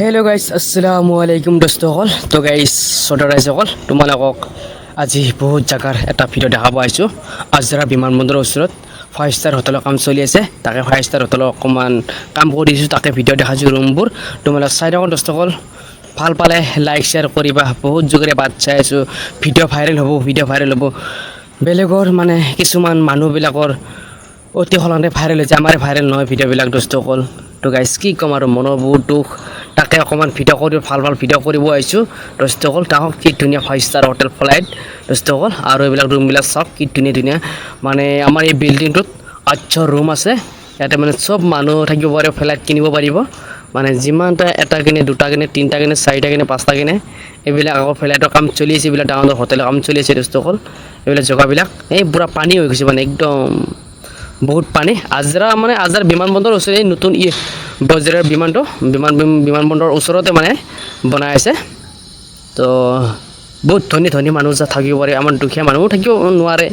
hello' guys আসসালামু আলাইকুম দোস্তসকল তো গাইজ ছোট ৰাইজসকল তোমালোকক আজি বহুত জাগাৰ এটা ভিডিঅ' দেখাব আহিছোঁ আজৰা বিমানবন্দৰৰ ওচৰত 5 ষ্টাৰ হোটেলৰ কাম চলি আছে তাকে 5 ষ্টাৰ হোটেলৰ অকণমান কাম কৰিছোঁ তাকে ভিডিঅ' দেখাইছোঁ ৰুমবোৰ তোমালোক চাই থাকক দোস্তসকল ভাল পালে লাইক শ্বেয়াৰ কৰিবা বহুত যুগৰে বাট চাই আছোঁ ভিডিঅ' ভাইৰেল হ'ব বেলেগৰ মানে কিছুমান মানুহবিলাকৰ অতি সলনি ভাইৰেল হৈছে আমাৰ ভাইৰেল নহয় ভিডিঅ'বিলাক দোস্তসকল তো গাইজ কি ক'ম আৰু মনৰ বহুত দুখ তাকে অকণমান ভিডিঅ' কৰি ভাল ভিডিঅ' কৰিব আহিছোঁ দোস্তসকল তাহক কি ধুনীয়া 5 ষ্টাৰ হোটেল ফ্লাইট দোস্তসকল আৰু এইবিলাক ৰুমবিলাক চাওক কি ধুনীয়া মানে আমাৰ এই বিল্ডিংটোত 8টা ৰুম আছে ইয়াতে মানে চব মানুহ থাকিব পাৰে ফ্লাইট কিনিব পাৰিব মানে যিমানটা এটা কিনে দুটা কিনে তিনিটা কিনে চাৰিটা কিনে পাঁচটা কিনে এইবিলাক আকৌ ফ্লাইটৰ কাম চলি আছে এইবিলাক ডাঙৰ হোটেলৰ কাম চলি আছে দোস্তসকল এইবিলাক জেগাবিলাক এই পূৰা পানী হৈ গৈছে মানে একদম বহুত পানী আজৰা বিমানবন্দৰৰ ওচৰতে নতুন বজাৰৰ বিমানবন্দৰৰ ওচৰতে মানে বনাই আছে তো বহুত ধনী মানুহ থাকিব পাৰে আমাৰ দুখীয়া মানুহো থাকিব নোৱাৰে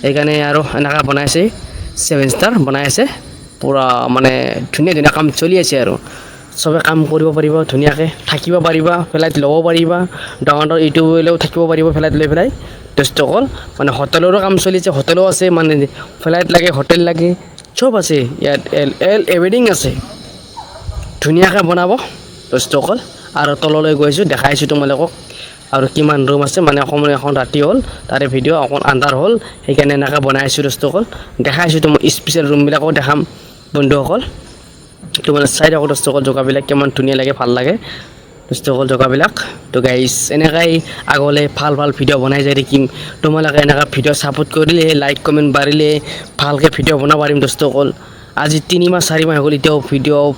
সেইকাৰণে আৰু এনেকুৱা বনাইছে 7 ষ্টাৰ বনাই আছে পূৰা মানে ধুনীয়া কাম চলি আছে আৰু চবে কাম কৰিব পাৰিব ধুনীয়াকৈ থাকিব পাৰিবা ফ্লাইট ল'ব পাৰিবা ডাঙৰ ইউটিউবলৈও থাকিব পাৰিব ফ্লাইট লৈ পেলাই দোস্তসকল মানে হোটেলৰো কাম চলিছে হোটেলো আছে মানে ফ্লাইট লাগে হোটেল লাগে চব আছে ইয়াত এভৰিথিং আছে ধুনীয়াকৈ বনাব দোস্তসকল আৰু তললৈ গৈছোঁ দেখাইছোঁ তোমালোকক আৰু কিমান ৰুম আছে মানে অকণমান এখন ৰাতি হ'ল তাৰে ভিডিঅ' অকণ আন্ধাৰ হ'ল সেইকাৰণে এনেকৈ বনাইছোঁ দোস্তসকল দেখাইছোঁ তোমাক স্পেচিয়েল ৰুমবিলাকো দেখাম বন্ধুসকল তোমালোকে চাই থাকক দোস্তসকল জেগাবিলাক কিমান ধুনীয়া লাগে ভাল লাগে দোস্তসকল জেগাবিলাক তো গাইজ এনেকৈ আগলৈ ভাল ভিডিঅ' বনাই যাই থাকিম তোমালোকে এনেকৈ ভিডিঅ' ছাপোৰ্ট কৰিলে লাইক কমেণ্ট বাঢ়িলে ভালকৈ ভিডিঅ' বনাব পাৰিম দোস্তসকল আজি 3 মাহ 4 মাহ হৈ গ'ল এতিয়াও ভিডিঅ'